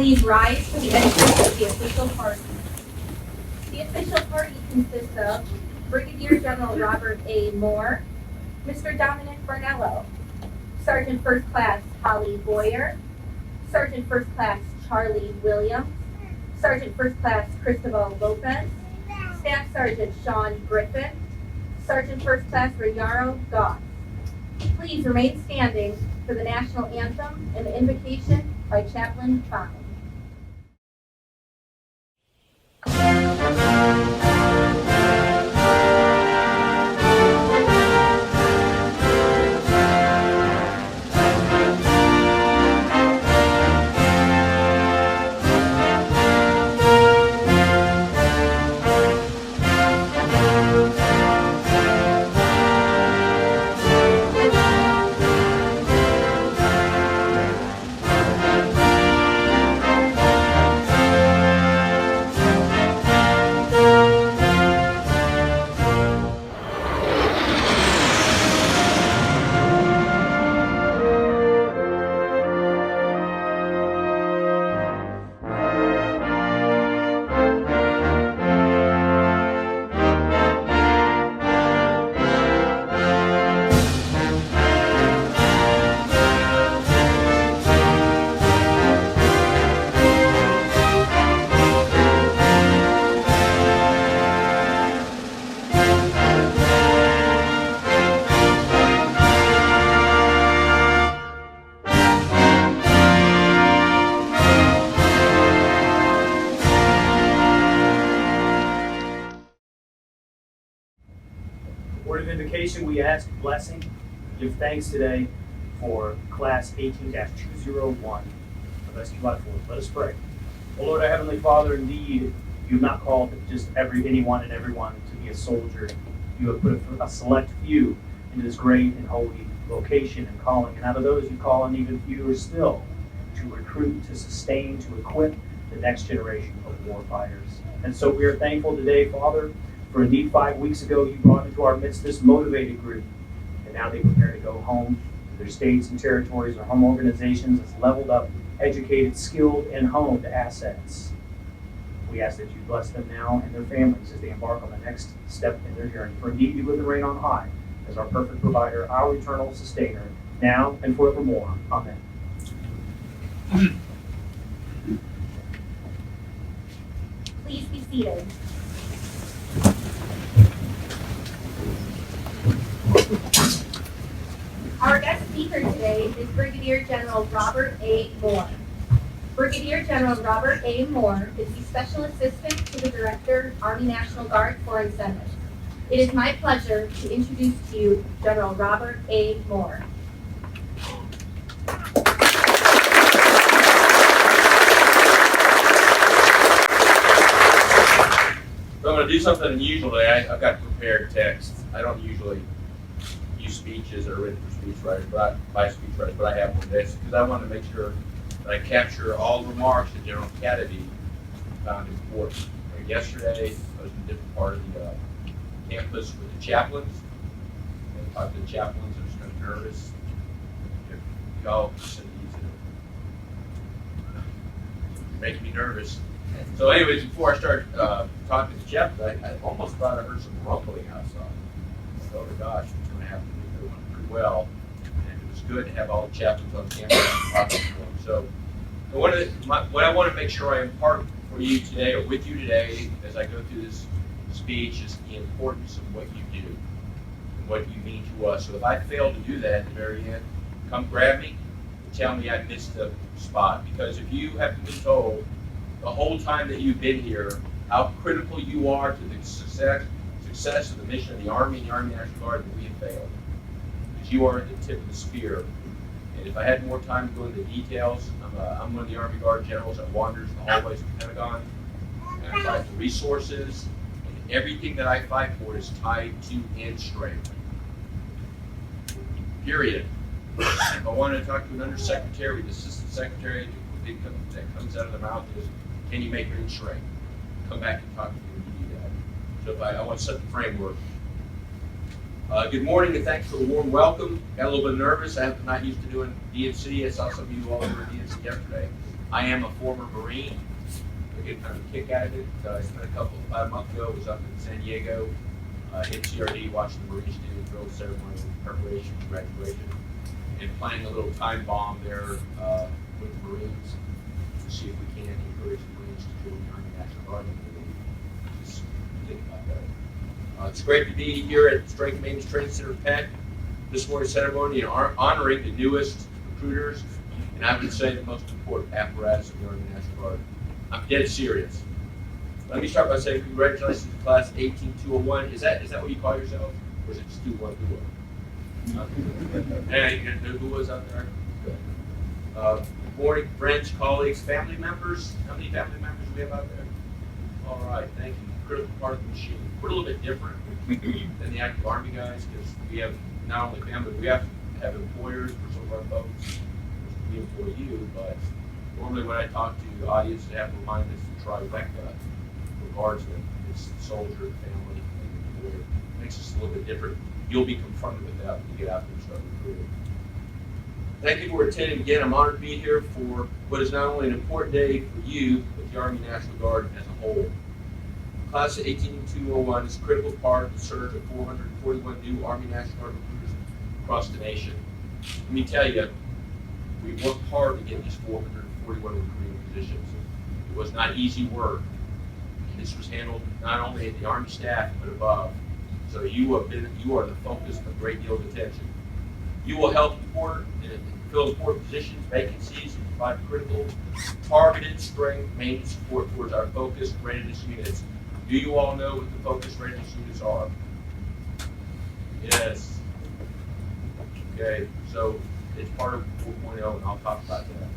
Please rise for the entrance of the official party. The official party consists of Brigadier General Robert A. Moore, Mr. Dominic Barnello, Sergeant First Class Holly Boyer, Sergeant First Class Charlie Williams, Sergeant First Class Cristobal Lopez, Staff Sergeant Sean Griffin, Sergeant First Class Reynaro Goss. Please remain standing for the national anthem and the invocation by Chaplain Fine. Word of invocation, we ask blessing, give thanks today for class 18-201 of SQI4. Let us pray. O Lord, our Heavenly Father, indeed, you have not called just anyone and everyone to be a soldier. You have put a select few into this great and holy vocation and calling. And out of those you call on even fewer still to recruit, to sustain, to equip the next generation of war fighters. And so we are thankful today, Father, for indeed 5 weeks ago you brought into our midst this motivated group. And now they prepare to go home to their states and territories, their home organizations as leveled up, educated, skilled, and honed assets. We ask that you bless them now and their families as they embark on the next step in their journey. For indeed you live and reign on high as our perfect provider, our eternal sustainer, now and forevermore. Amen. Please be seated. Our guest speaker today is Brigadier General Robert A. Moore. Brigadier General Robert A. Moore is the Special Assistant to the Director, Army National Guard Foreign Centers. It is my pleasure to introduce to you General Robert A. Moore. So I'm going to do something unusual today. I've got prepared text. I don't usually use speeches or written for speechwriters, by speechwriters, but I have one today because I want to make sure that I capture all the remarks that General Kennedy found important. Yesterday, I was in a different part of the campus with the chaplains. And I talked to the chaplains. I was kind of nervous. Y'all said you're making me nervous. So anyways, before I started talking to the chaplains, I almost thought I heard some rumbling outside. Oh my gosh, what's going to happen? It went pretty well, and it was good to have all the chaplains on campus talking to them. So what I want to make sure I impart for you today, or with you today, as I go through this speech, is the importance of what you do and what you mean to us. So if I fail to do that at the very end, come grab me and tell me I missed the spot. Because if you have been told the whole time that you've been here how critical you are to the success of the mission of the Army and the Army National Guard, that we have failed. Because you are at the tip of the spear. And if I had more time to go into details, I'm one of the Army Guard generals that wanders the hallways of the Pentagon, and I fight for resources, and everything that I fight for is tied to end strength. Period. If I want to talk to an undersecretary, the assistant secretary, the big thing that comes out of their mouth is, can you make end strength? Come back and talk to me when you do that. So if I want to set the framework. Good morning and thanks for the warm welcome. Got a little bit nervous. I'm not used to doing DNC. I saw some of you all over DNC yesterday. I am a former Marine. I get kind of a kick out of it. I spent about a month ago, was up in San Diego, MCRD, watching the Marines do drill ceremony, preparation, graduation, and planning a little time bomb there with the Marines to see if we can encourage the Marines to join the Army National Guard. Just think about that. It's great to be here at Strength Maintenance Training Center Penn. This morning's ceremony honoring the newest recruiters, and I would say the most important apparatus of the Army National Guard. I'm dead serious. Let me start by saying congratulations to class 18201. Is that what you call yourself? Or is it just 2121? Hey, you know who was out there? Good. Good morning, friends, colleagues, family members. How many family members do we have out there? All right, thank you. Critical part of the machine. We're a little bit different than the active Army guys because we have not only family, but we have to have employers for some of our folks. We employ you, but normally when I talk to the audience, they have to remind us to trifecta regards them. It's soldier, family, and employer. It makes us a little bit different. You'll be confronted with that when you get out there and start recruiting. Thank you for attending again. I'm honored to be here for what is not only an important day for you, but the Army National Guard as a whole. Class 18201 is a critical part of the surge of 441 new Army National Guard recruiters across the nation. Let me tell you, we worked hard to get these 441 recruiting positions. It was not easy work. And this was handled not only at the Army staff, but above. So you are the focus of a great deal of attention. You will help fill important positions, vacancies, and provide critical, targeted strength maintenance support towards our focused readiness units. Do you all know what the focused readiness units are? Yes. Okay, so it's part of 4.0, and I'll talk about that.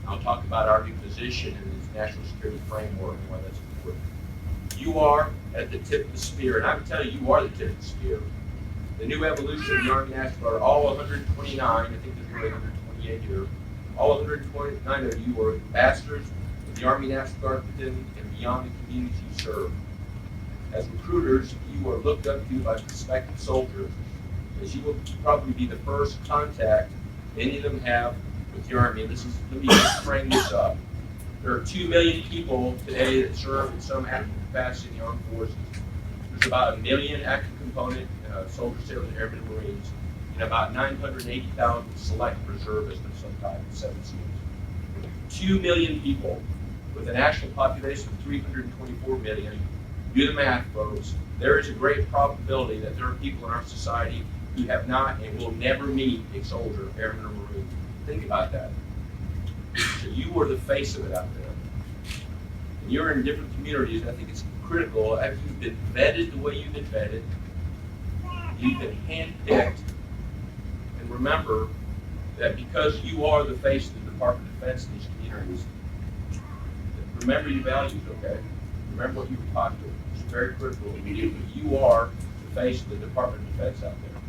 I'll talk about our new position in this national security framework and why that's important. You are at the tip of the spear, and I would tell you, you are the tip of the spear. The new evolution of the Army National Guard, all 129, I think there's really 128 here, all 129 of you are ambassadors of the Army National Guard within and beyond the communities you serve. As recruiters, you are looked up to by prospective soldiers, as you will probably be the first contact any of them have with the Army. Let me just frame this up. There are 2 million people today that serve in some active capacity in the armed forces. There's about 1 million active component soldiers, sailors, and airmen and Marines, and about 980,000 select reservists of some type, 7 seals. 2 million people with a national population of 324 million. Do the math, folks. There is a great probability that there are people in our society who have not and will never meet a soldier, airman, or Marine. Think about that. So you are the face of it out there. And you're in different communities. I think it's critical, after you've been vetted the way you've been vetted, you've been handpicked, and remember that because you are the face of the Department of Defense in these communities, remember your values, okay? Remember what you were taught to. It's very critical. You are the face of the Department of Defense out there.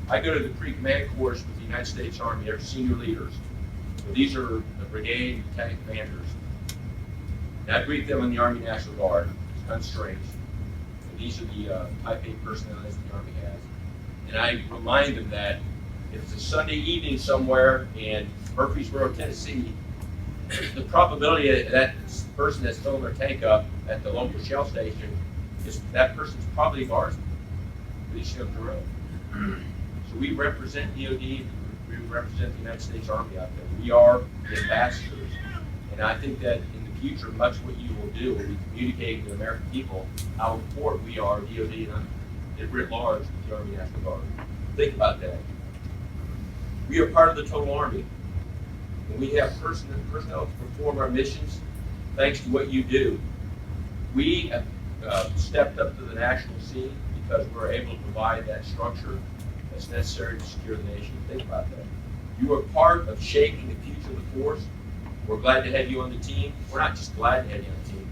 I go to the pre-command course with the United States Army. They're senior leaders. So these are the brigade and battalion commanders. And I greet them in the Army National Guard. It's kind of strange. And these are the Type A personalities the Army has. And I remind them that if it's a Sunday evening somewhere in Murfreesboro, Tennessee, the probability that that person that's filling their tank up at the local Shell station is that person's probably a guardsman. They just up the road. So we represent DOD, we represent the United States Army out there. We are the ambassadors. And I think that in the future, much what you will do will be communicating to the American people how important we are, DOD and writ large, with the Army National Guard. Think about that. We are part of the total Army. And we have personnel to perform our missions thanks to what you do. We have stepped up to the national scene because we're able to provide that structure that's necessary to secure the nation. Think about that. You are part of shaping the future of the force. We're glad to have you on the team. We're not just glad to have you on the team.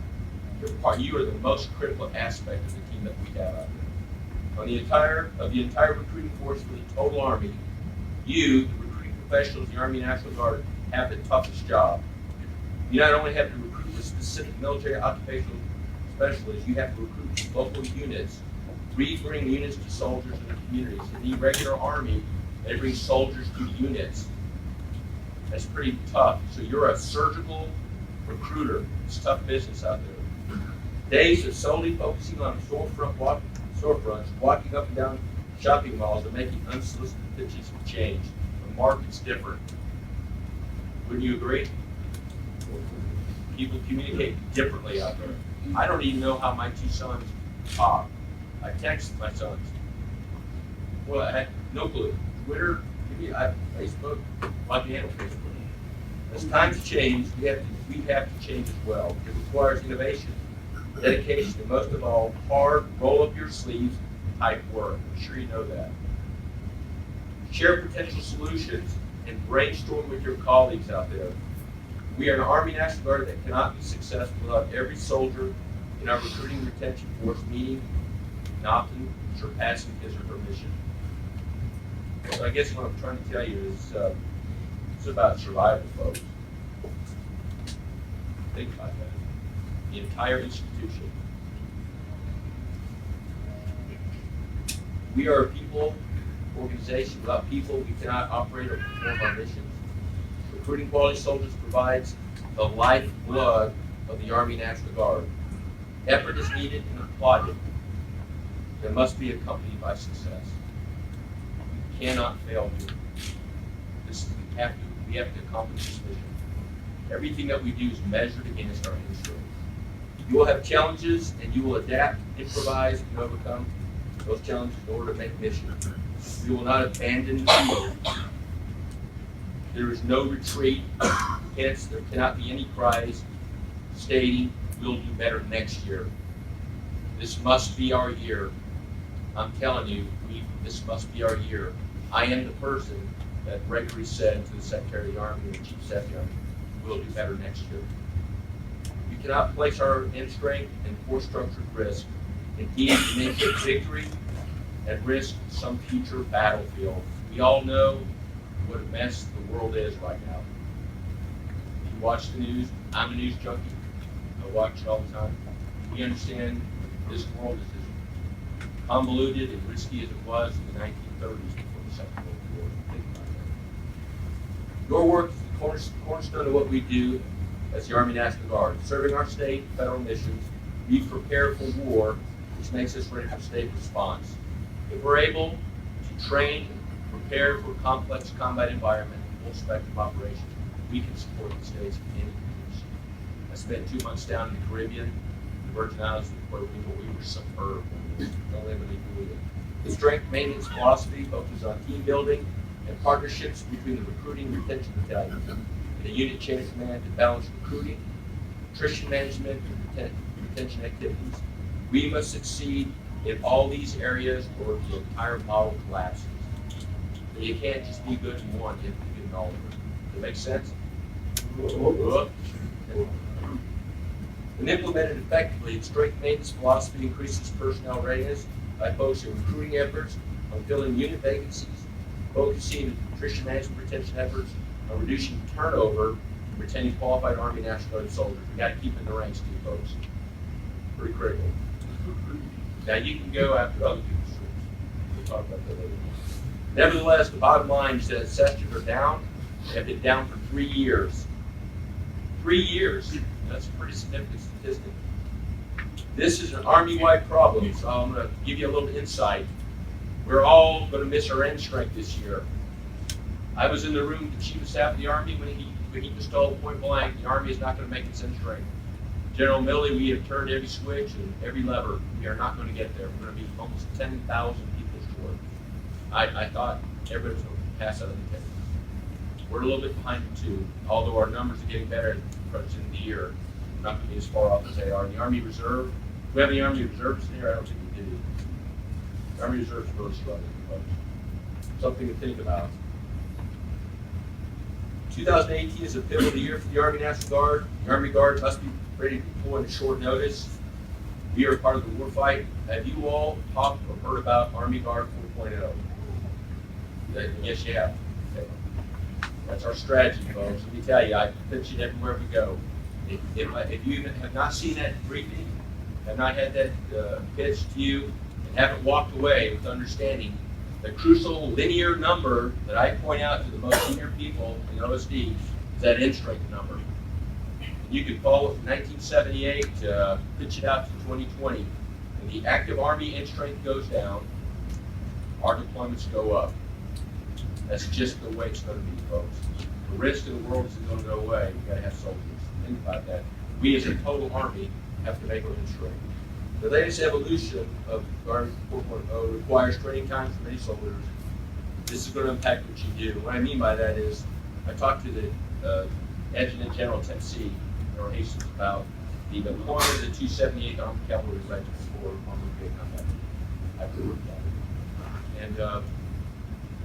You are the most critical aspect of the team that we have out there. On the entire recruiting force for the total Army, you, the recruiting professionals of the Army National Guard, have the toughest job. You not only have to recruit the specific military occupational specialists, you have to recruit local units. We bring units to soldiers in the communities. In the regular Army, they bring soldiers to units. That's pretty tough. So you're a surgical recruiter. It's tough business out there. Days of solely focusing on storefronts, walking up and down shopping malls, and making unsolicited pitches have changed. The market's different. Wouldn't you agree? People communicate differently out there. I don't even know how my two sons talk. I text my sons. Well, I had no clue. Twitter, Facebook, I can handle Facebook. As times change, we have to change as well. It requires innovation, dedication, and most of all, hard, roll up your sleeves type work. I'm sure you know that. Share potential solutions and brainstorm with your colleagues out there. We are an Army National Guard that cannot be successful without every soldier in our recruiting retention force meeting and often surpassing his or her mission. So I guess what I'm trying to tell you is it's about survival, folks. Think about that. The entire institution. We are a people organization. Without people, we cannot operate or perform our missions. Recruiting quality soldiers provides the lifeblood of the Army National Guard. Effort is needed and applauded. There must be accompanied by success. We cannot fail here. We have to accomplish this mission. Everything that we do is measured against our own strengths. You will have challenges, and you will adapt, improvise, and overcome those challenges in order to make mission. We will not abandon the field. There is no retreat. There cannot be any cries stating, we'll do better next year. This must be our year. I'm telling you, this must be our year. I am the person that regularly said to the Secretary of the Army and the Chief Staff of the Army, we'll do better next year. We cannot place our end strength and force structure at risk. Indeed, we may put victory at risk some future battlefield. We all know what a mess the world is right now. If you watch the news, I'm a news junkie. I watch it all the time. We understand this world is as convoluted and risky as it was in the 1930s before the Second World War. Think about that. Your work is the cornerstone of what we do as the Army National Guard, serving our state and federal missions. We prepare for war, which makes us ready for state response. If we're able to train and prepare for complex combat environment and full spectrum operations, we can support the states in any condition. I spent 2 months down in the Caribbean, the Virgin Islands, and Puerto Rico. We were superb. Don't ever believe it. The strength maintenance philosophy focuses on team building and partnerships between the recruiting and retention battalions and the unit chain of command to balance recruiting, attrition management, and retention activities. We must succeed in all these areas or the entire model collapses. You can't just be good in one, you have to be good in all of them. Does that make sense? When implemented effectively, the strength maintenance philosophy increases personnel readiness by focusing recruiting efforts on filling unit vacancies, focusing attrition management retention efforts on reducing turnover, and retaining qualified Army National Guard soldiers. We got to keep in the ranks too, folks. Pretty critical. Now you can go after other people's troops. We'll talk about that later. Nevertheless, the bottom line is that sessions are down. They have been down for 3 years. 3 years. That's a pretty significant statistic. This is an Army-wide problem, so I'm going to give you a little insight. We're all going to miss our end strength this year. I was in the room with the Chief of Staff of the Army when he was told point blank, the Army is not going to make its end strength. General Milley, we have turned every switch and every lever. We are not going to get there. We're going to be almost 10,000 people short. I thought everybody was going to pass out of the 10. We're a little bit behind them too, although our numbers are getting better approaching the year. We're not going to be as far off as they are. The Army Reserve, do we have any Army Reserves in here? I don't think we do. The Army Reserve is really struggling, folks. Something to think about. 2018 is a pivotal year for the Army National Guard. The Army Guard must be ready to deploy at short notice. We are part of the war fight. Have you all talked or heard about Army Guard 4.0? Yes, you have. Okay. That's our strategy, folks. Let me tell you, I pitch it everywhere we go. If you have not seen that briefing, have not had that pitched to you, and haven't walked away with understanding the crucial linear number that I point out to the most senior people in OSD is that end strength number. You could follow it from 1978 to pitch it out to 2020. When the active Army end strength goes down, our deployments go up. That's just the way it's going to be, folks. The rest of the world isn't going to go away. We've got to have soldiers. Think about that. We as a total Army have to make our end strength. The latest evolution of Guard 4.0 requires training time for many soldiers. This is going to impact what you do. What I mean by that is, I talked to the Adjutant General 10C, General Hastings, about the deployment of the 278th Armored Cavalry Regiment for Armored Brigade Combat. I've worked at it. And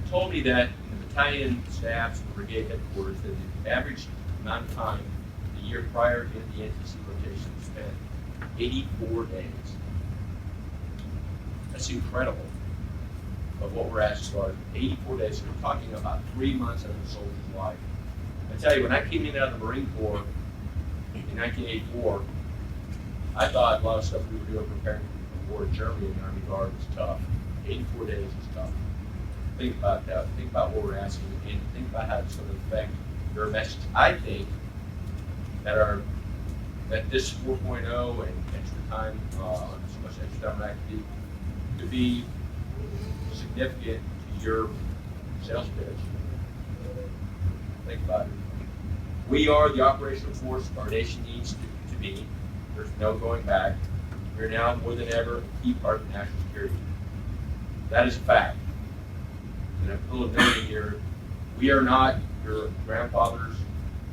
told me that in the battalion staffs and the brigade headquarters, that the average amount of time the year prior to the NTC rotation was spent 84 days. That's incredible of what we're asked to start. 84 days. So we're talking about 3 months out of a soldier's life. I tell you, when I came in out of the Marine Corps in 1984, I thought a lot of stuff we were doing preparing for war in Germany in the Army Guard was tough. 84 days is tough. Think about that. Think about what we're asking, and think about how it's going to affect your message. I think that this 4.0 and extra time, so much extra time activity, could be significant to your sales pitch. Think about it. We are the operational force our nation needs to be. There's no going back. We're now more than ever a key part of national security. That is a fact. And a little note here, we are not your grandfather's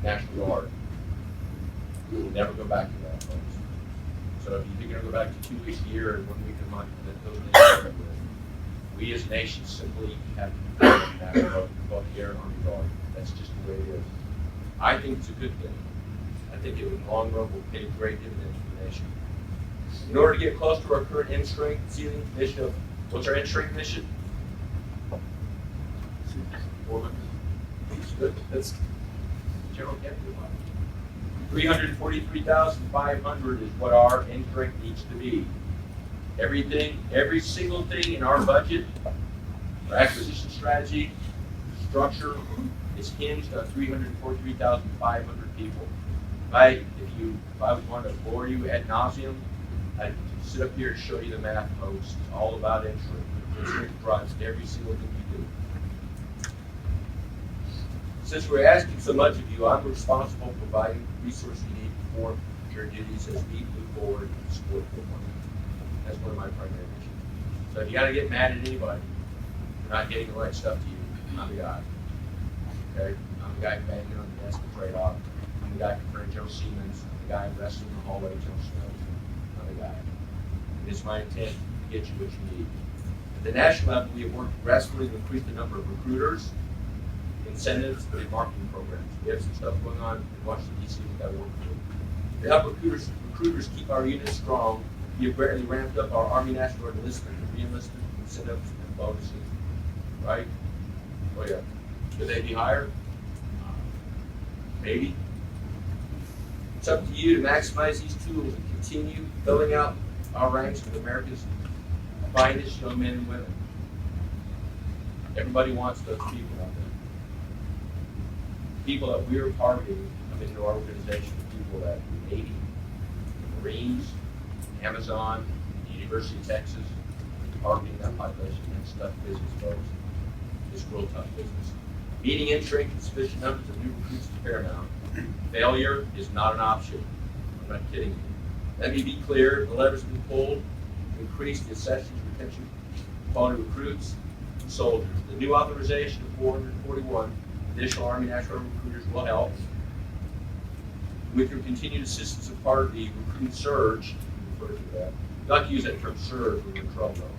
National Guard. We will never go back to that, folks. So if you're going to go back to 2 weeks a year and 1 week a month, those things are with. We as a nation simply have to become National Guard, both the Air and Army Guard. That's just the way it is. I think it's a good thing. I think it, in the long run, will pay great dividends for the nation. In order to get close to our current end strength ceiling mission of, what's our end strength mission? 400. That's General Captain. 343,500 is what our end strength needs to be. Everything, every single thing in our budget, our acquisition strategy, structure, is hinged on 343,500 people. If I would want to bore you ad nauseum, I'd sit up here and show you the math, folks. It's all about end strength. End strength drives every single thing you do. Since we're asking so much of you, I'm responsible for providing the resources you need to perform your duties as we move forward and support your money. That's one of my primary missions. So if you got to get mad at anybody for not getting the right stuff to you, I'm the guy. Okay? I'm the guy banging on the desk with trade-off. I'm the guy confronting General Siemens. I'm the guy wrestling in the hallway with General Snow. I'm the guy. And it's my intent to get you what you need. At the national level, we have worked aggressively to increase the number of recruiters, incentives, and marketing programs. We have some stuff going on in Washington, D.C. we've got to work through. To help recruiters keep our units strong, we have greatly ramped up our Army National Guard enlistment and re-enlistment incentives and bonuses. Right? Oh yeah. Could they be higher? Maybe. It's up to you to maximize these tools and continue filling out our ranks with America's finest young men and women. Everybody wants those people out there. People that we're targeting come into our organization, people that the Navy, the Marines, Amazon, the University of Texas, targeting that population. That's tough business, folks. It's real tough business. Meeting end strength and sufficient numbers of new recruits is paramount. Failure is not an option. I'm not kidding you. Let me be clear, the levers have been pulled to increase the accessions, retention, quality recruits, and soldiers. The new authorization of 441 additional Army National Guard recruiters will help. With your continued assistance as part of the recruiting surge, refer to that. Not to use that term surge when you're in trouble though.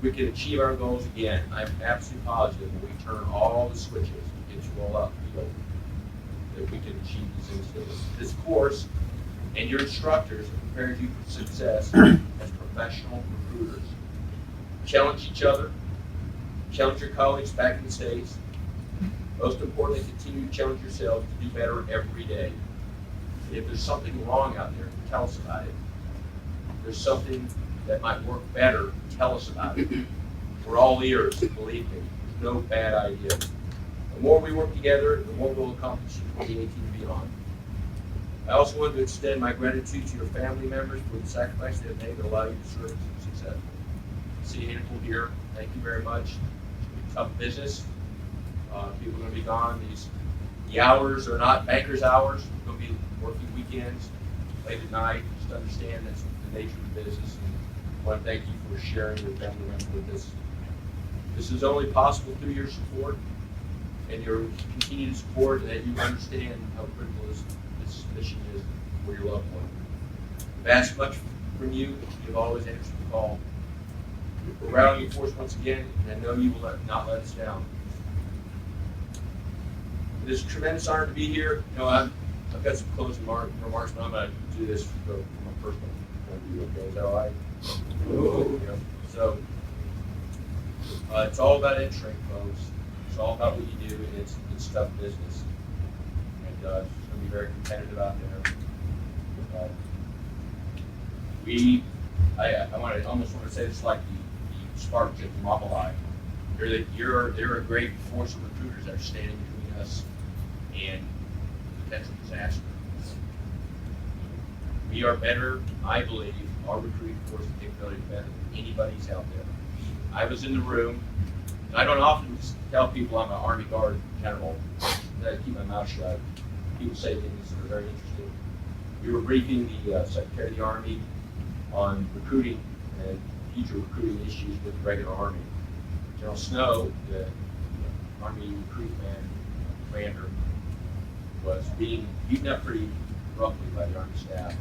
We can achieve our goals again. I'm absolutely positive when we turn all the switches and get you all out in the field, that we can achieve these things. This course and your instructors have prepared you for success as professional recruiters. Challenge each other, challenge your colleagues back in the States. Most importantly, continue to challenge yourselves to do better every day. And if there's something wrong out there, tell us about it. If there's something that might work better, tell us about it. We're all ears, believe me. There's no bad idea. The more we work together, the more we'll accomplish in 2018 and beyond. I also want to extend my gratitude to your family members for the sacrifice they have made to allow you to serve successfully. See a handful here. Thank you very much. It's gonna be tough business. People are going to be gone. The hours are not banker's hours. We're going to be working weekends, late at night. Just understand that's the nature of the business. And I want to thank you for sharing your family member with us. This is only possible through your support and your continued support, and that you understand how critical this mission is for your loved one. I've asked much from you. You've always answered the call. We're rallying your force once again, and I know you will not let us down. It is a tremendous honor to be here. You know, I've got some closing remarks, but I'm going to do this from a personal point of view. Okay, is that all right? Yeah. So, it's all about entering, folks. It's all about what you do, and it's tough business. And it's going to be very competitive out there. I almost want to say this like the Spartans at Thermopylae. They're a great force of recruiters that are standing between us and potential disaster. We are better, I believe, our recruiting force and capability is better than anybody's out there. I was in the room, and I don't often tell people I'm an Army Guard general. I keep my mouth shut. People say things that are very interesting. We were briefing the Secretary of the Army on recruiting and future recruiting issues with the regular Army. General Snow, the Army recruit commander, was being beaten up pretty roughly by the Army staff.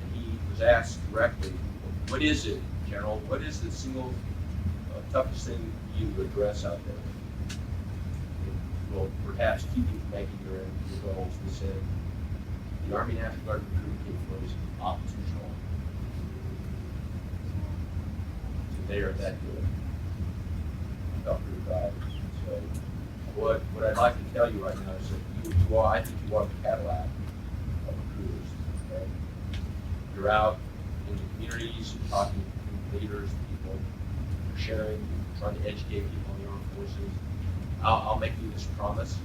And he was asked directly, what is it, General? What is the single toughest thing you address out there? It will perhaps keep you from making your goals. He said, the Army National Guard recruiting capabilities is oppositional. So they are that good. I felt pretty proud. So what I'd like to tell you right now is that you are, I think you are the Cadillac of recruiters. Okay? You're out in the communities, talking to leaders, people, sharing, trying to educate people in the armed forces. I'll make you this promise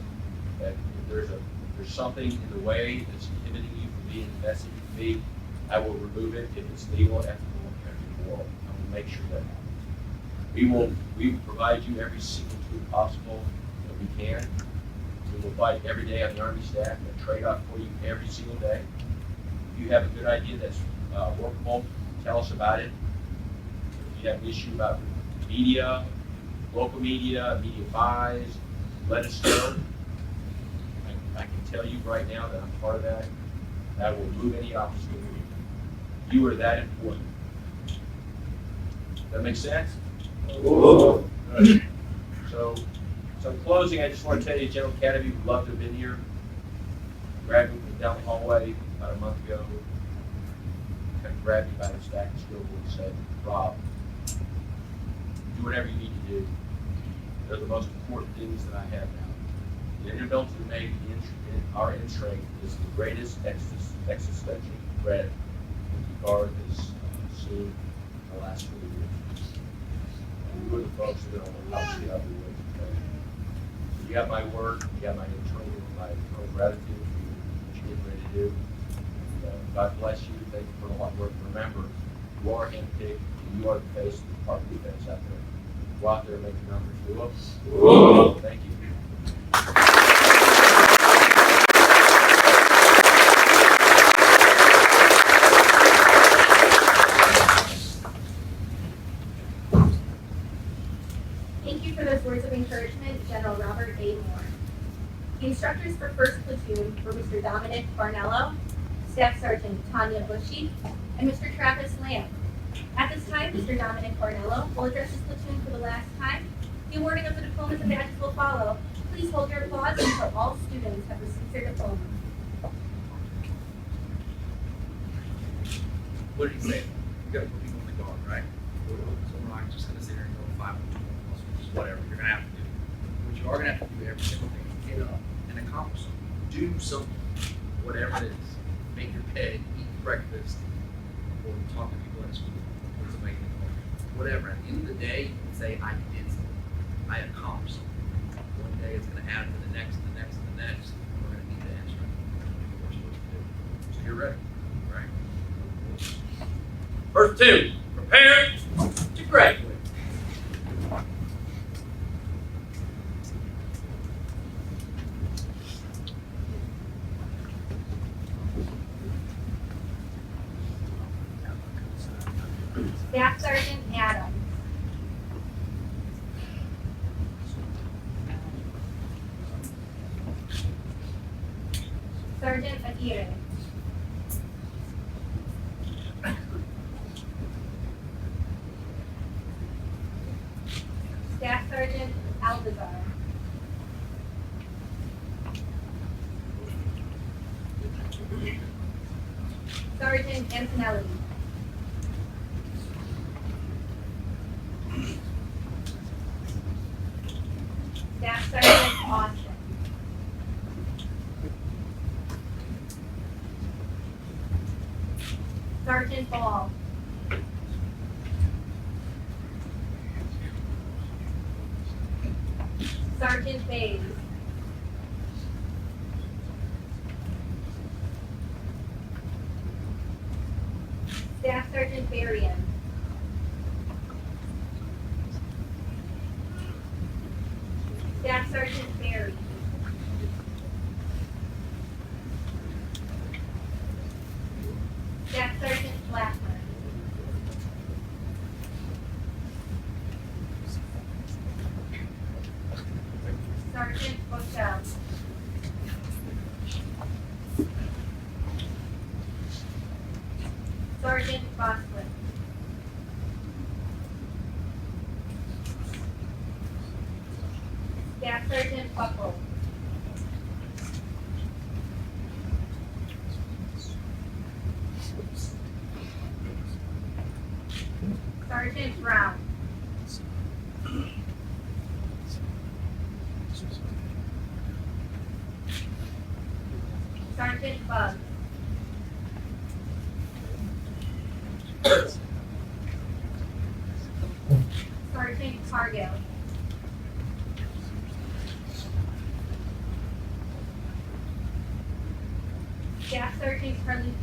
that if there's something in the way that's inhibiting you from being the best that you can be, I will remove it if it's legal, ethical, and moral. I will make sure that happens. We will provide you every single tool possible that we can. We will fight every day on the Army staff and trade off for you every single day. If you have a good idea that's workable, tell us about it. If you have an issue about media, local media buys, let us know. I can tell you right now that I'm part of that. I will remove any obstacle. You are that important. Does that make sense? Good. So in closing, I just want to tell you, General Academy would love to have been here. Grabbed me down the hallway about a month ago. Kind of grabbed me by the stack of scribble and said, Rob, do whatever you need to do. They're the most important things that I have now. The inability to make our in-strength is the greatest existential threat that the Guard has seen in the last 4 years. And we're the folks that are going to help you out with it. You got my word, you got my internal gratitude for what you're getting ready to do. And, God bless you. Thank you for the hard work. Remember, you are handpicked, and you are the face of the Department of Defense out there. Go out there and make the numbers. Whoa. Thank you. Thank you for those words of encouragement, General Robert A. Moore. The instructors for 1st Platoon were Mr. Dominic Barnello, Staff Sergeant Tanya Bushy, and Mr. Travis Lamb. At this time, Mr. Dominic Barnello will address his platoon for the last time. The awarding of the diplomas and badges will follow. Please hold your applause until all students have received their diploma. What did he say? You gotta put people in the guard, right? So we're not just gonna sit here and go 5 plus whatever. You're gonna have to do. What you are gonna have to do every single day is get up and accomplish something. Do something. Whatever it is. Make your bed, eat breakfast, or talk to people in school. Or somebody in the car. Whatever. At the end of the day, you can say, I did something. I accomplished something. One day it's gonna add to the next, the next, and the next. We're gonna need the instrument. What First platoon, prepare to graduate. Staff Sergeant Adams. Sergeant Aguirre. Staff Sergeant Alcazar. Sergeant Antonelli. Staff Sergeant Austin. Sergeant Ball. Sergeant Bays. Staff Sergeant Berrien. Staff Sergeant Berry. Staff Sergeant Blackburn. Sergeant Rochelle. Sergeant Boswell. Staff Sergeant Buckle. Sergeant Brown. Sergeant Bug. Sergeant Cargill. Staff Sergeant Carlucci.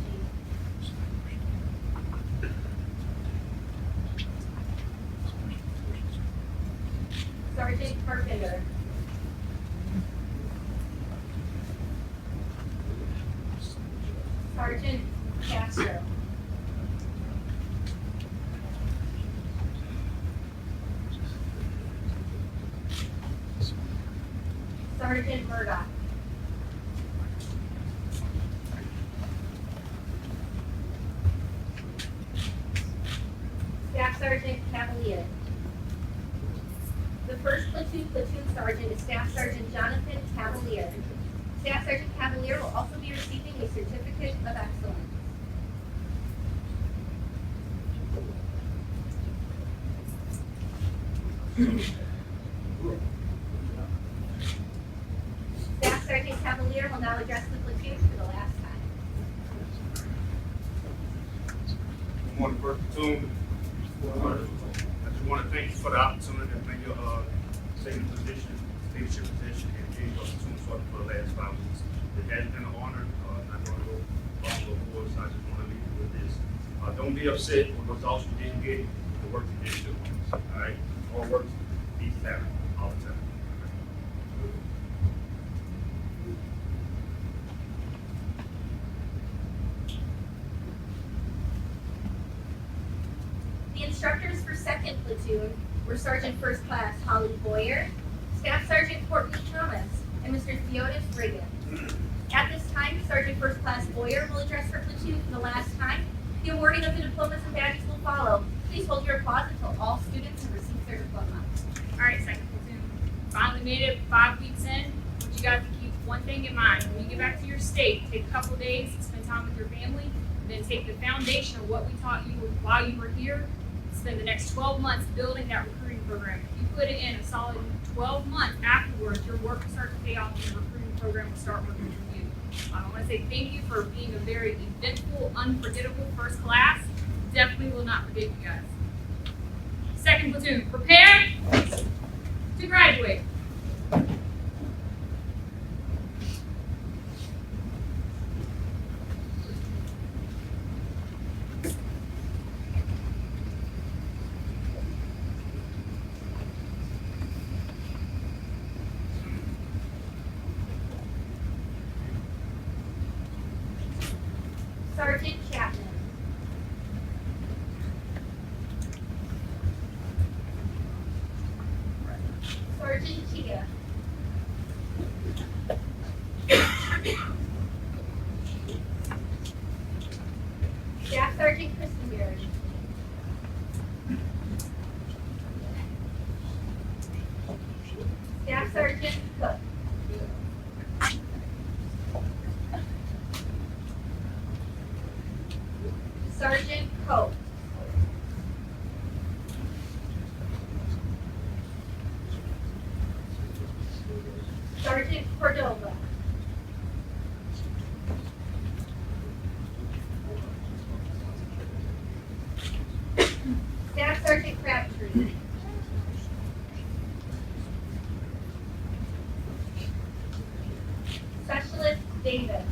Sergeant Carpenter. Sergeant Castro. Sergeant Murdoch. Staff Sergeant Cavalier. The first platoon sergeant is Staff Sergeant Jonathan Cavalier. Staff Sergeant Cavalier will also be receiving a certificate of excellence. Staff Sergeant Cavalier will now address the platoon for the last time. Good morning, First Platoon. I just want to thank you for the opportunity to bring your safety position, leadership position, and change your platoon sergeant for the last 5 weeks. It has been an honor. I'm going to go off the board, so I just want to leave you with this. Don't be upset with the results you didn't get, the work you did do. All right? All work needs talent all the time. The instructors for 2nd Platoon were Sergeant First Class Holly Boyer, Staff Sergeant Courtney Thomas, and Mr. Theodis Riggin. At this time, Sergeant First Class Boyer will address her platoon for the last time. The awarding of the diplomas and badges will follow. Please hold your applause until all students have received their diploma. All right, 2nd Platoon. Finally made it 5 weeks in. But you guys to keep one thing in mind. When you get back to your state, take a couple of days to spend time with your family, and then take the foundation of what we taught you while you were here. Spend the next 12 months building that recruiting program. If you put it in a solid 12 months afterwards, your work will start to pay off and the recruiting program will start working for you. I want to say thank you for being a very eventful, unforgettable first class. Definitely will not forget you guys. 2nd Platoon, prepare to graduate. Sergeant Chia. Staff Sergeant Christenberry. Staff Sergeant Cook. Sergeant Cope. Sergeant Cordova. Staff Sergeant Crabtree. Specialist Davis.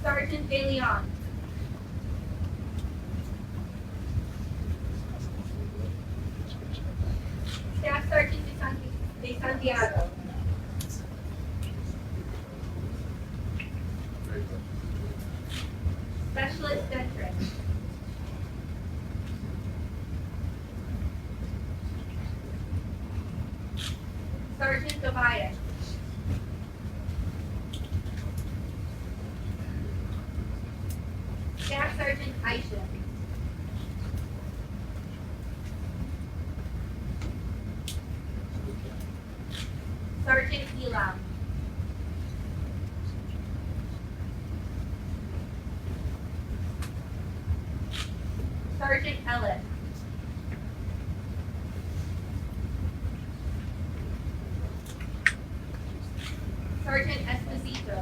Sergeant De Leon. Staff Sergeant De Santiago. Specialist Detrick. Sergeant Tobias. Staff Sergeant Aisha. Sergeant Elam. Sergeant Ellis. Sergeant Esposito.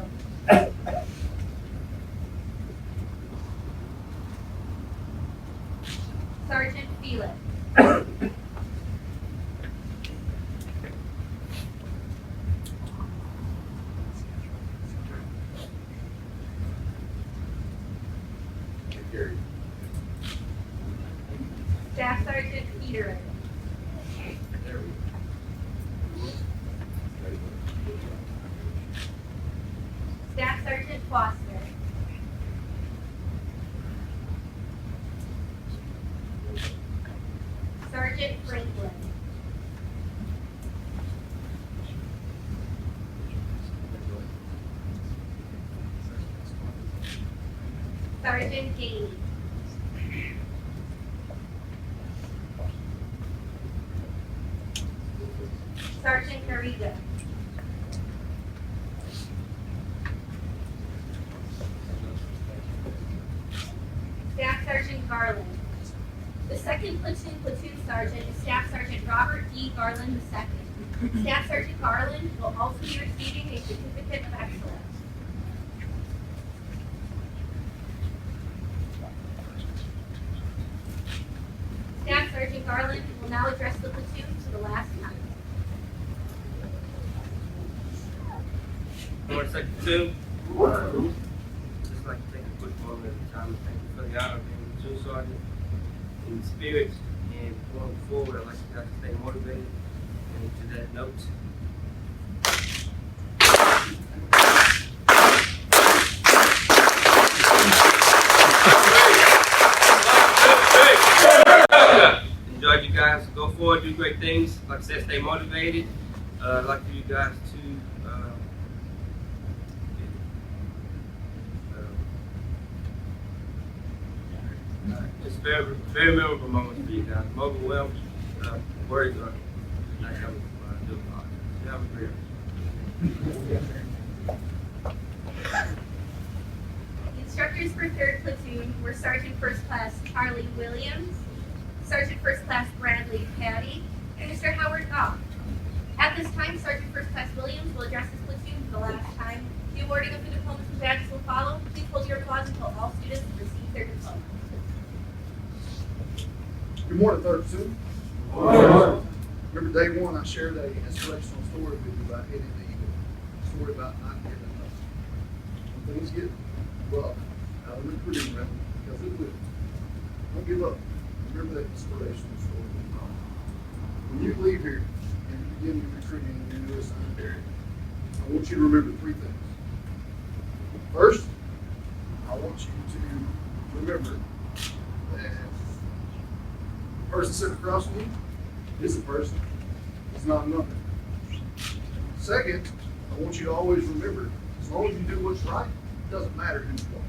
Sergeant Felix. Staff Sergeant Peter. Staff Sergeant Foster. Sergeant Franklin. Sergeant Gaines. Sergeant Garriga. Staff Sergeant Garland. The second platoon sergeant is Staff Sergeant Robert D. Garland II. Staff Sergeant Garland will also be receiving a certificate of excellence. Staff Sergeant Garland will now address the platoon for the last time. Lord, Second Platoon. Just like to take a quick moment at a time and thank you for the honor of being a platoon sergeant. In the spirit and going forward, I'd like you guys to stay motivated. And to that note, enjoy you guys. Go forward, do great things. Like I said, stay motivated. I'd like for you guys to it's very, very memorable moments for you guys. I'm overwhelmed. Words are not coming to do about it. You have a great Instructors for 3rd Platoon were Sergeant First Class Charlie Williams, Sergeant First Class Bradley Patty, and Mr. Howard Goff. At this time, Sergeant First Class Williams will address his platoon for the last time. The awarding of the diplomas and badges will follow. Please hold your applause until all students receive their diploma. Good morning, 3rd Platoon. Remember day one, I shared a inspirational story with you about hitting the eagle. A story about not giving up. When things get rough out of recruiting round, because it will. Don't give up. Remember that inspirational story. When you leave here and you begin your recruiting in your new assigned area, I want you to remember 3 things. First, I want you to remember that person sitting across from you is a person. It's not a number. Second, I want you to always remember, as long as you do what's right, it doesn't matter who you are.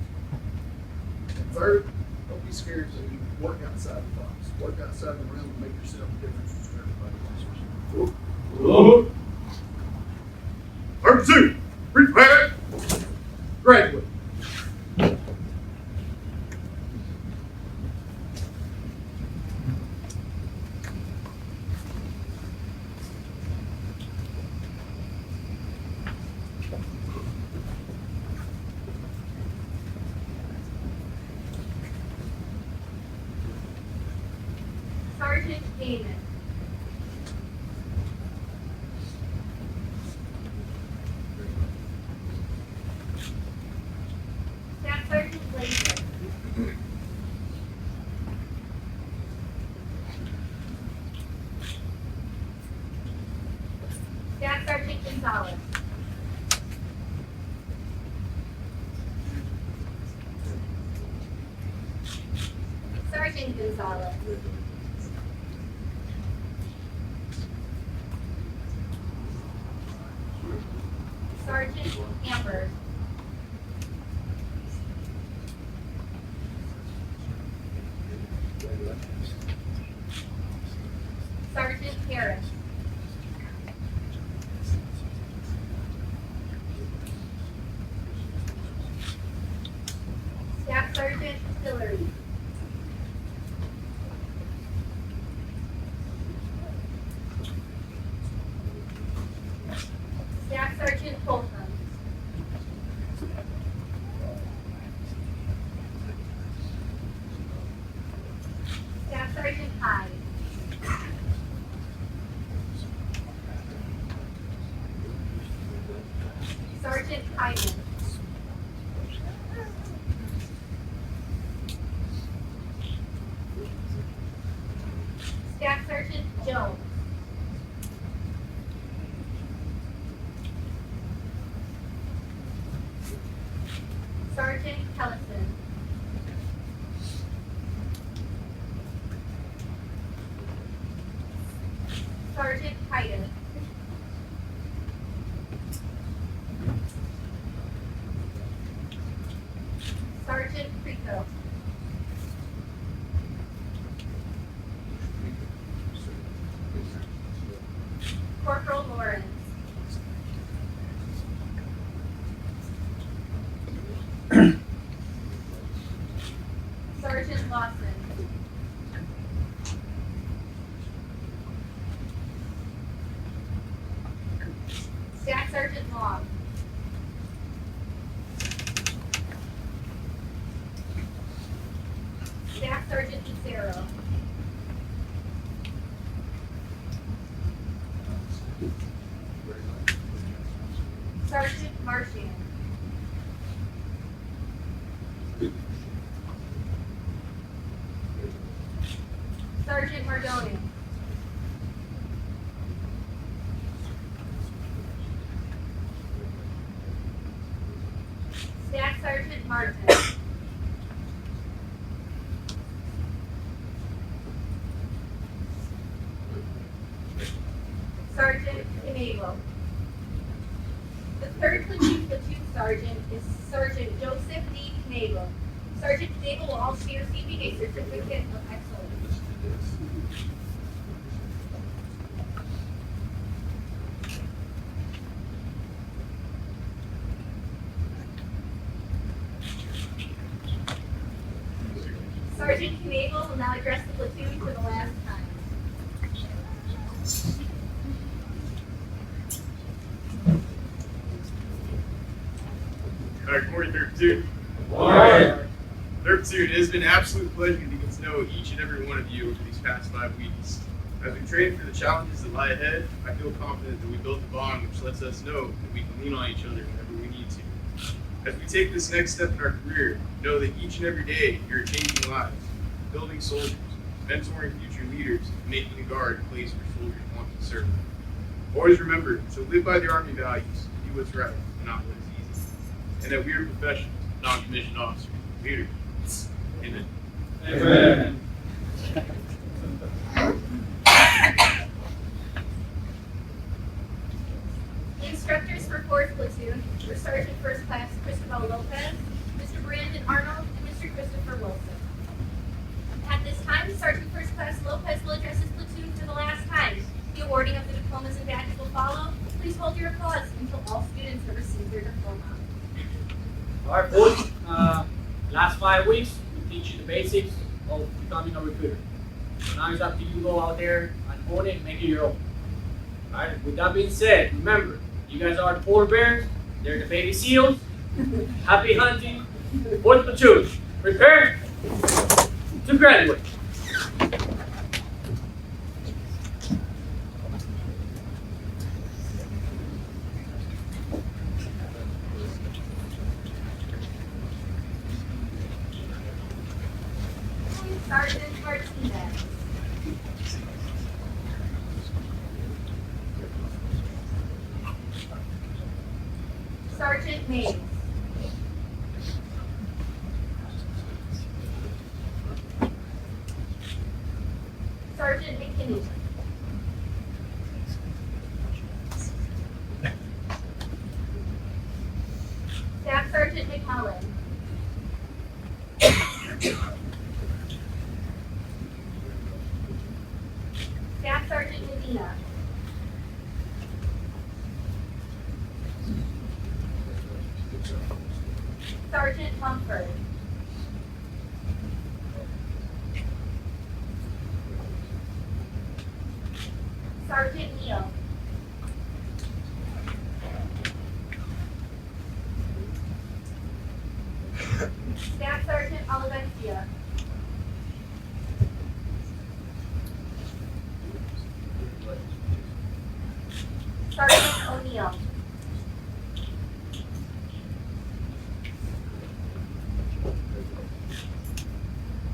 And third, don't be scared to work outside the box. Work outside the realm and make yourself a difference from everybody else. Number 2, prepare, graduate. Sergeant Damon. Staff Sergeant Laser. Staff Sergeant Gonzalez. Sergeant Gonzalez. Sergeant Amber. Sergeant Harris. Staff Sergeant Hillary. Staff Sergeant Fulton. Staff Sergeant Hyde. Sergeant Hyman. Staff Sergeant Jones. Sergeant Kellison. Sergeant Titus. Sergeant Prico. Corporal Lawrence. Sergeant Lawson. Staff Sergeant Long. Staff Sergeant Lucero. Sergeant Marchand. Sergeant Mardoni. Staff Sergeant Martin. Sergeant Enable. The third platoon sergeant is Sergeant Joseph D. Knable. Sergeant Knable will also be receiving a certificate of excellence. Sergeant Knable will now address the platoon for the last time. All right, good morning, 32. Morning. 32, it has been an absolute pleasure to get to know each and every one of you over these past 5 weeks. As we train for the challenges that lie ahead, I feel confident that we built a bond which lets us know that we can lean on each other whenever we need to. As we take this next step in our career, know that each and every day you're changing lives, building soldiers, mentoring future leaders, and making the Guard a place where soldiers want to serve. Always remember to live by the Army values, do what's right, and not what is easy. And that we are professionals, non-commissioned officers, leaders. Amen. Amen. Sergeant First Class Cristobal Lopez, Mr. Brandon Arnold, and Mr. Christopher Wilson. At this time, Sergeant First Class Lopez will address his platoon for the last time. The awarding of the diplomas and badges will follow. Please hold your applause until all students have received their diploma. All right, boys. Last 5 weeks, we teach you the basics of becoming a recruiter. So now it's up to you to go out there and own it, make it your own. All right. With that being said, remember, you guys are the polar bears. They're the baby seals. Happy hunting. Fourth platoon, prepare to graduate. Sergeant Martinez. Sergeant Mays. Sergeant McKinney. Staff Sergeant McCullen. Staff Sergeant Medina. Sergeant Mumford. Sergeant Neal. Staff Sergeant Olivencia. Sergeant O'Neill.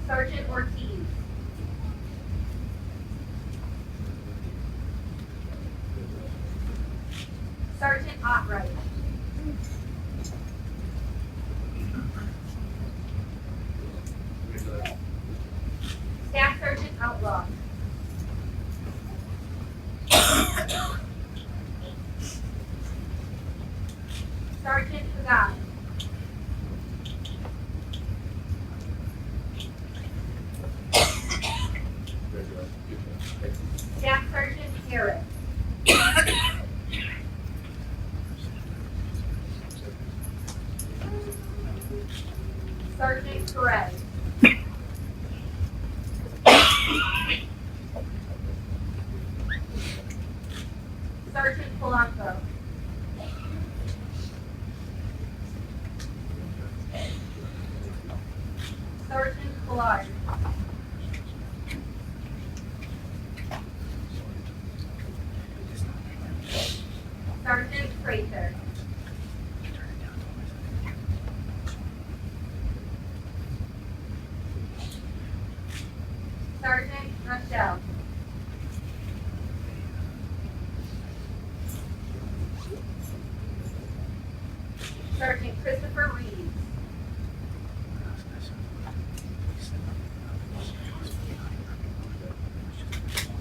Sergeant Ortiz. Sergeant Ottright. Staff Sergeant Outlaw. Sergeant Pagan. Staff Sergeant Harris. Sergeant Perez. Sergeant Polanco. Sergeant Collard. Sergeant Fraser. Sergeant Rochelle. Sergeant Christopher Reeves.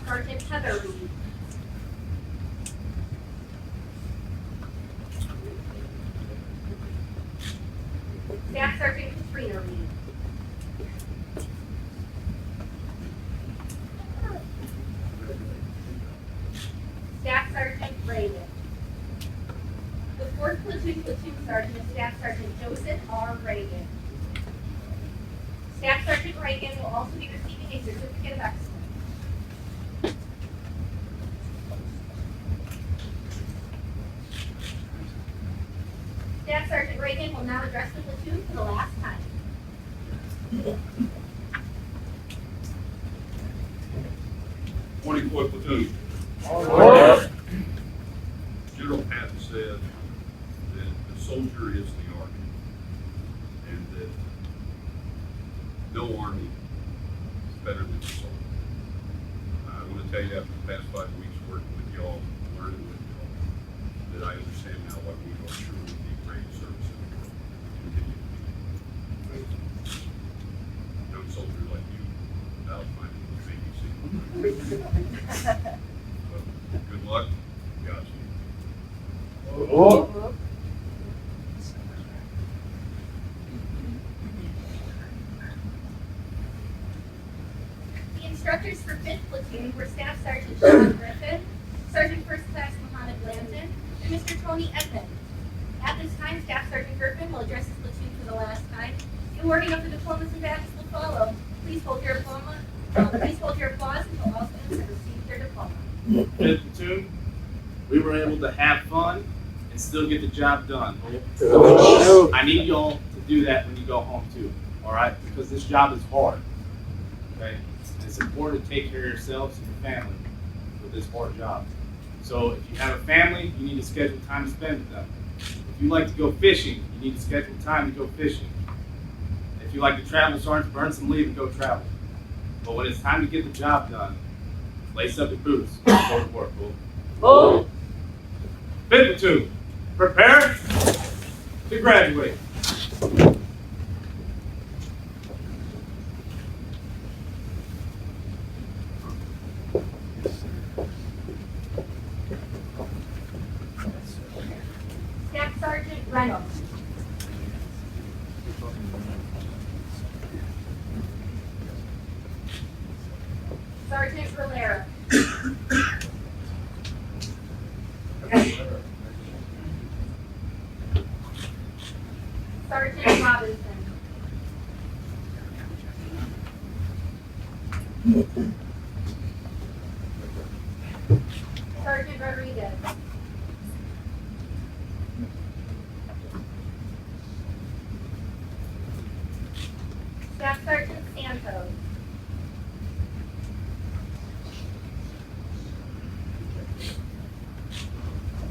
Sergeant Heather Reeves. Staff Sergeant Katrina Reeves. Staff Sergeant Reagan. The 4th Platoon Platoon Sergeant is Staff Sergeant Joseph R. Reagan. Staff Sergeant Reagan will also be receiving a certificate of excellence. Staff Sergeant Reagan will now address the platoon for the last time. Platoon. General Patton said that the soldier is the army, and that no army is better than the soldier. I want to tell you, after the past 5 weeks working with y'all, learning with y'all, that I understand now why we are truly the greatest service in the world. Continue to be. No soldier like you without finding the BBC. Good luck. Godspeed. Instructors for 5th Platoon were Staff Sergeant Sean Griffin, Sergeant First Class Mohammed Blanton, and Mr. Tony Edmond. At this time, Staff Sergeant Griffin will address his platoon for the last time. The awarding of the diplomas and badges will follow. Please hold your applause until all students have received their diploma. Fifth Platoon, we were able to have fun and still get the job done. I need y'all to do that when you go home too, all right? Because this job is hard, okay? And it's important to take care of yourselves and your family with this hard job. So if you have a family, you need to schedule time to spend with them. If you like to go fishing, you need to schedule time to go fishing. If you like to travel, Sergeant, burn some leave and go travel. But when it's time to get the job done, lace up your boots and go to work, fool. Fifth Platoon, prepare to graduate. Staff Sergeant Reynolds. Sergeant Valera. Sergeant Robinson. Sergeant Rodriguez. Staff Sergeant Santos.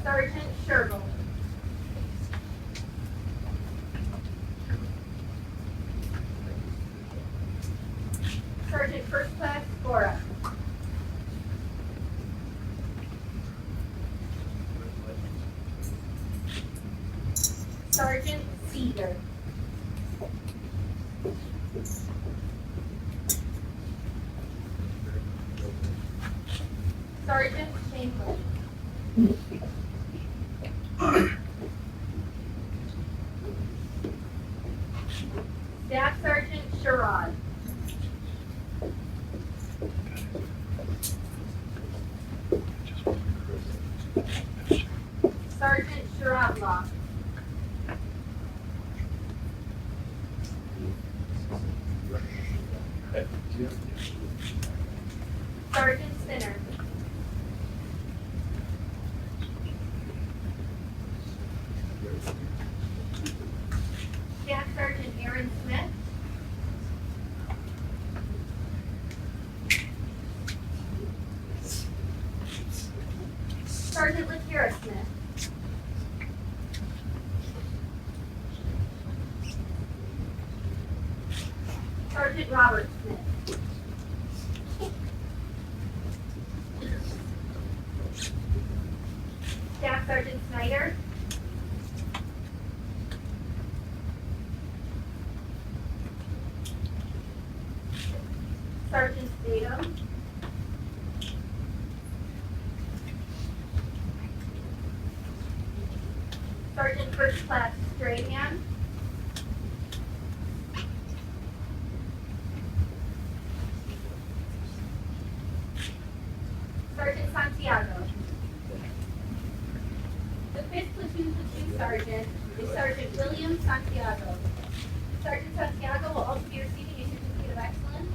Sergeant Sherville. Sergeant First Class Scora. Sergeant Seeger. Sergeant Chamberlain. Staff Sergeant Sherrod. Sergeant Sherrodlock. Sergeant Spinner. Staff Sergeant Aaron Smith. Sergeant Lakira Smith. Sergeant Robert Smith. Staff Sergeant Snyder. Sergeant Statham. Sergeant First Class Strahan. Sergeant Santiago. The 5th Platoon Platoon Sergeant is Sergeant William Santiago. Sergeant Santiago will also be receiving a certificate of excellence.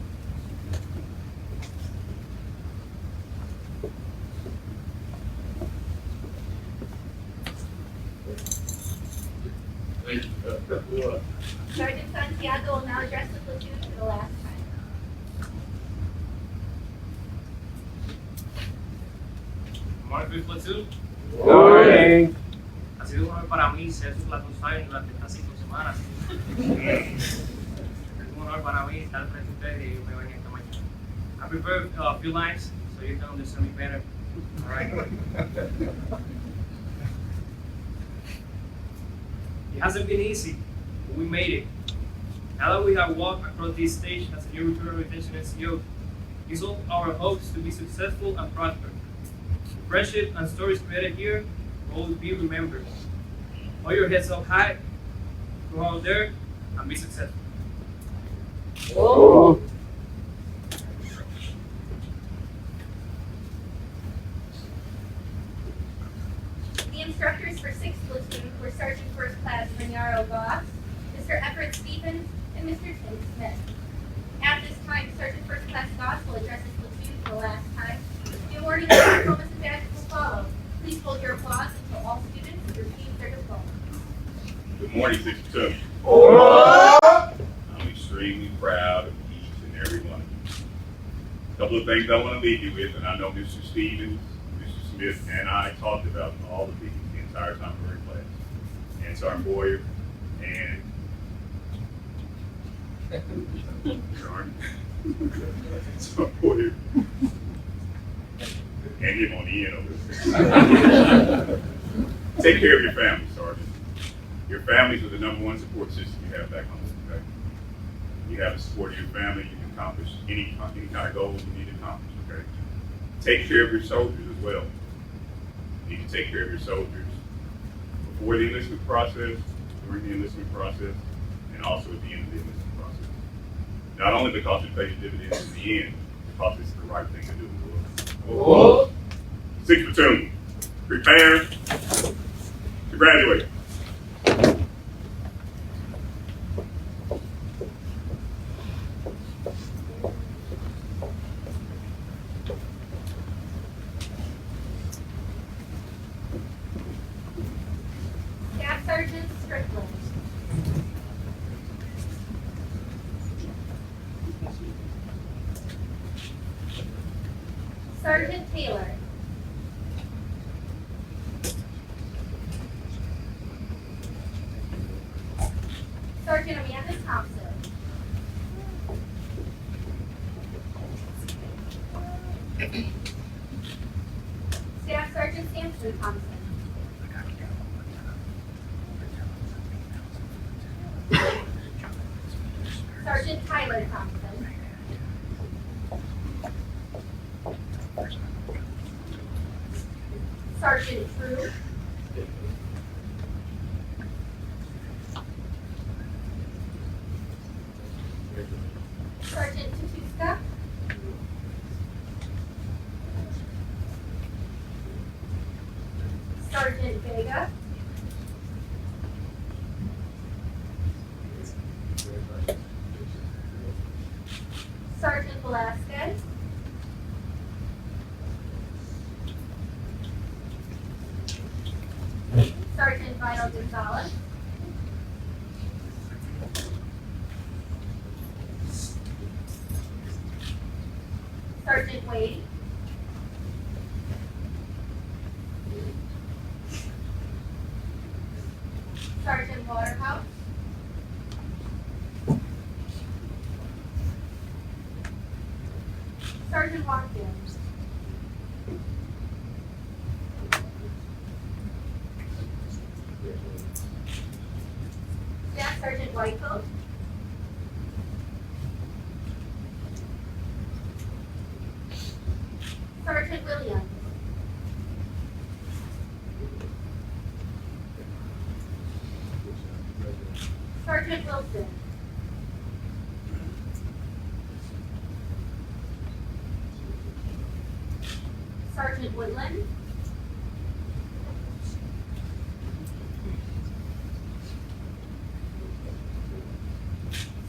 Sergeant Santiago will now address the platoon for the last time. Morning, Fifth Platoon. Morning. Ha sido un honor para mí ser su Platoon Sergeant durante estas 5 semanas. Es un honor para mí estar frente a ustedes y yo me venía esta mañana. I prepared a few lines so you can understand me better. All right. It hasn't been easy, but we made it. Now that we have walked across this stage as a new recruiter retention NCO, it's all our hopes to be successful and prosper. The friendship and stories created here will always be remembered. Hold your heads up high, go out there, and be successful. Oh. Carl Goss, Mr. Everett Stevens, and Mr. Tim Smith. At this time, Sergeant First Class Goss will address his platoon for the last time. The awarding of diplomas and badges will follow. Please hold your applause until all students have received their diplomas. Good morning, 62. I'm extremely proud of each and every one of you. A couple of things I want to leave you with, and I know Mr. Stevens, Mr. Smith, and I talked about all the things the entire time we were in class. And Sergeant Boyer, and Sergeant Boyer, and him on the end of it. Take care of your family, Sergeant. Your families are the #1 support system you have back home. Okay? You have the support of your family, you can accomplish any kind of goals you need to accomplish. Okay? Take care of your soldiers as well. You need to take care of your soldiers before the enlistment process, during the enlistment process, and also at the end of the enlistment process. Not only because it pays dividends in the end, because it's the right thing to do. 6th Platoon, prepare to graduate. Staff Sergeant Strickland. Sergeant Taylor. Sergeant Amanda Thompson. Staff Sergeant Samson Thompson. Sergeant Tyler Thompson. Sergeant True. Sergeant Tutuska. Sergeant Vega. Sergeant Velasquez. Sergeant Vital Gonzalez. Sergeant Wade. Sergeant Waterhouse. Sergeant Watkins. Staff Sergeant Whitecoat. Sergeant Williams. Sergeant Wilson. Sergeant Woodland.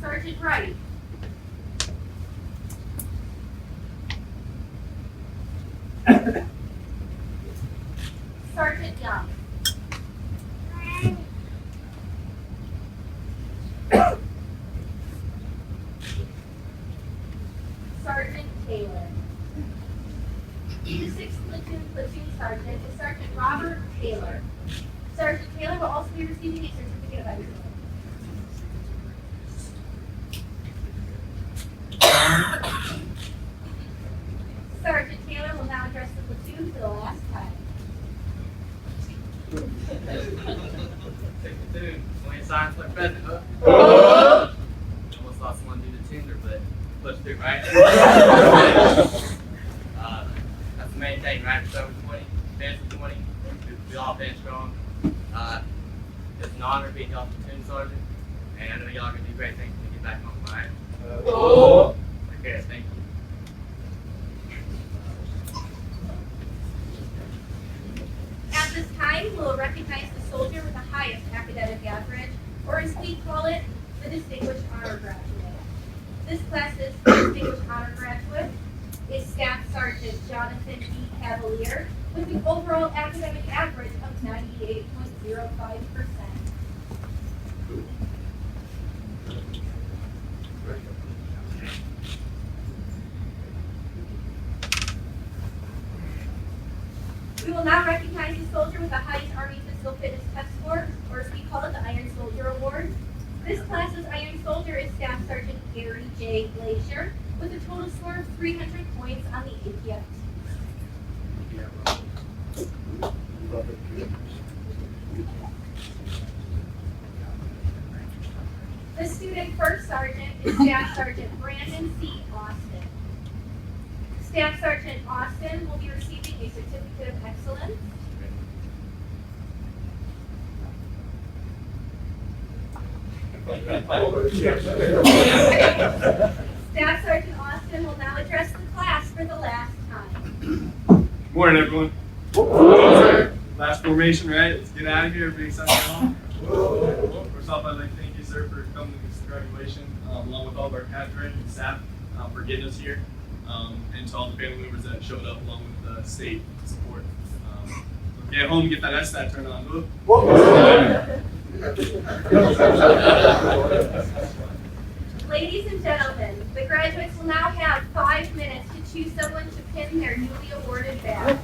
Sergeant Wright. Sergeant Young. Sergeant Taylor. The 6th Platoon Sergeant is Sergeant Robert Taylor. Sergeant Taylor will also be receiving a certificate of excellence. Sergeant Taylor will now address the platoon for the last time. Platoon, when you sign for president, huh? Almost lost one due to Tinder, but push through, right? That's the main thing, right? It's over 20, finish with 20, we all finish strong. It's an honor being y'all's platoon sergeant, and I know y'all are going to do great things when you get back home, right? Okay, thank you. At this time, we will recognize the soldier with the highest academic average call it, the Distinguished Honor Graduate. This class's Distinguished Honor Graduate is Staff Sergeant Jonathan B. Cavalier with an overall academic average of 98.05%. We will now recognize the soldier with the highest Army Physical Fitness Test score, or as we call it, the Iron Soldier Award. This class's Iron Soldier is Staff Sergeant Gary J. Glacier with a total score of 300 points on the APS. The student first sergeant is Staff Sergeant Brandon C. Austin. Staff Sergeant Austin will be receiving a certificate of excellence. Staff Sergeant Austin will now address the class for the last time. Morning, everyone. Last formation, right? Let's get out of here. Everybody excited to go home? First off, I'd like to thank you, sir, for coming to this graduation, along with all of our cadre and staff for getting us here, and to all the family members that showed up along with the state support. Get home and get that SSAT turned on. Ladies and gentlemen, the graduates will now have 5 minutes to choose someone to pin their newly awarded badge.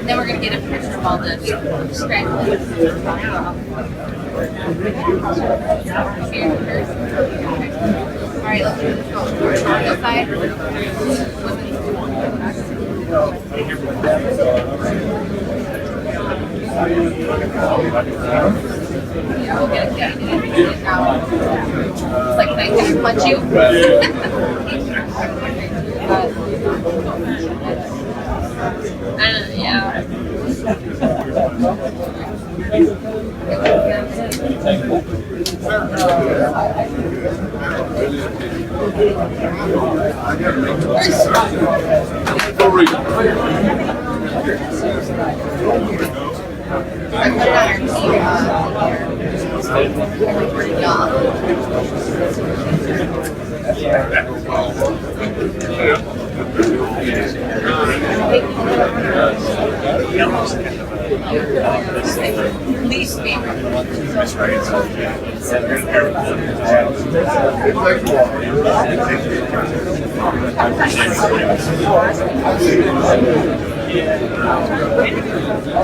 Then we're going to get a picture of all the graduates. All right, let's do this. This side. Yeah, we'll get it. It's like, can I punch you? Yeah. I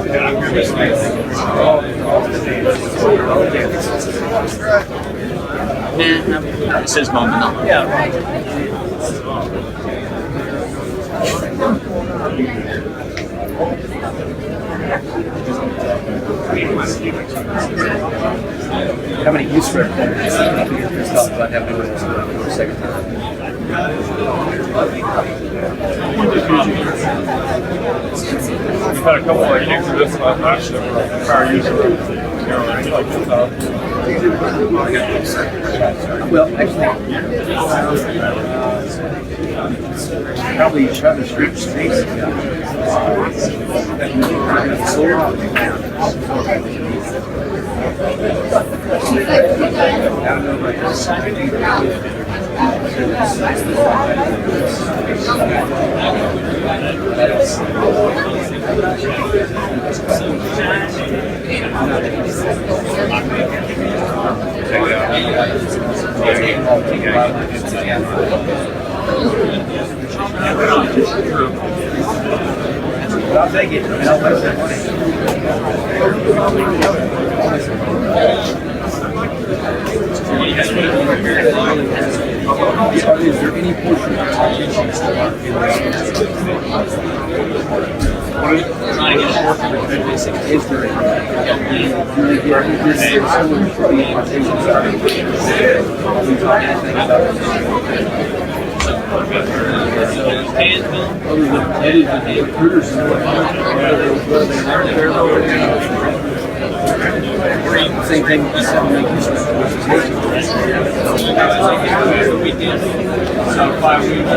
put it on our least favorite. It says nominal. How many use for it? You're pissed off about having to do it for a second time. We've had a couple of gigs of this last year for our user. Well, actually, probably try to strip space. I'll take it. I'll waste that money. Is there any portion Same thing with the 7 We did. So 5 weeks.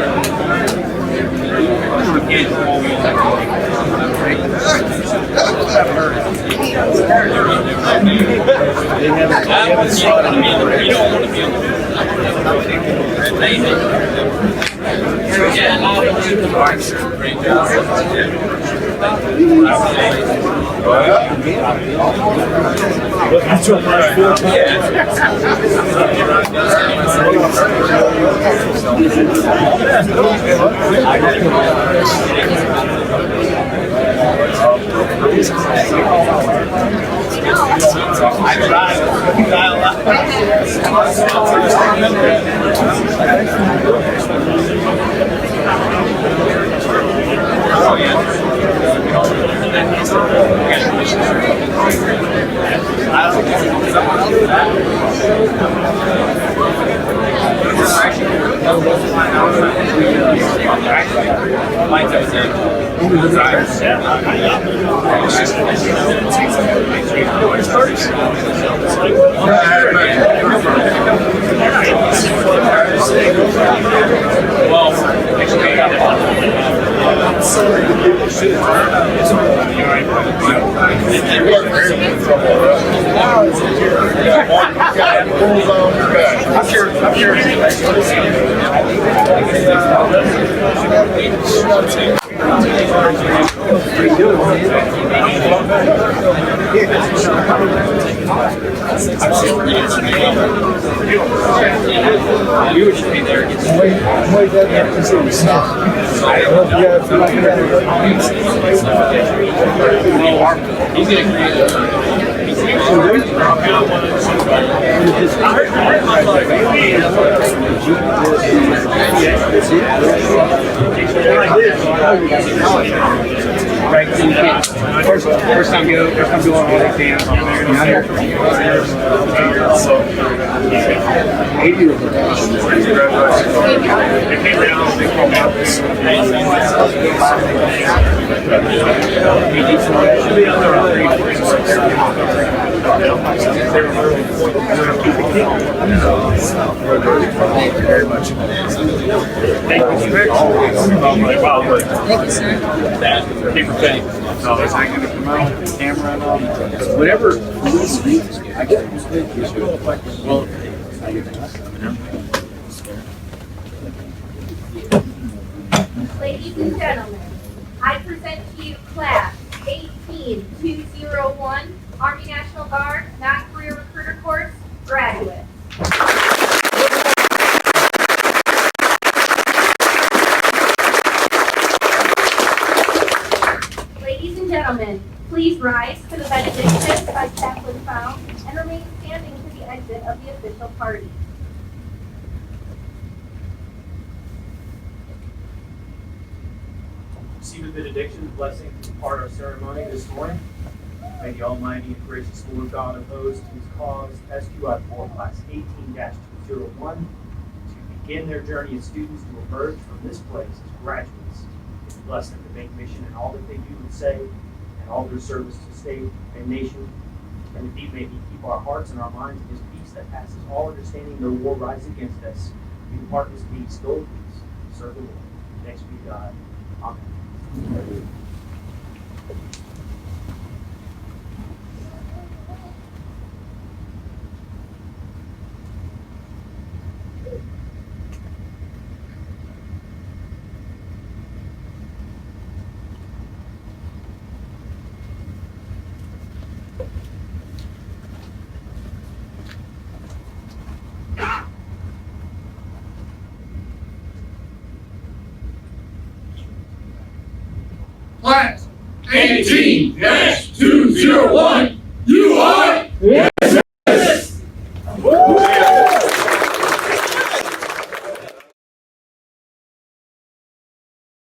First time doing all the exams. 80 years old. Very much. Thank you, sir. So it's hanging the camera and all. Whatever. I get it. Well, ladies and gentlemen, I present to you class 18201, Army National Guard, non-career recruiter course, graduates. Ladies and gentlemen, please rise for the benediction by Chaplain Found and remain standing to the exit of the official party. Receive the benediction, the blessing to part our ceremony this morning. May the Almighty and gracious Lord God of hosts, whose cause SQI4 class 18-201 to begin their journey as students to emerge from this place as graduates. Bless them to make mission in all that they do and say, and all their service to state and nation. And indeed may He keep our hearts and our minds in His peace that passes all understanding. No war rise against us. We depart His peace, go in peace, serve the Lord. Thanks be to God. Amen. Class 18-201, you are?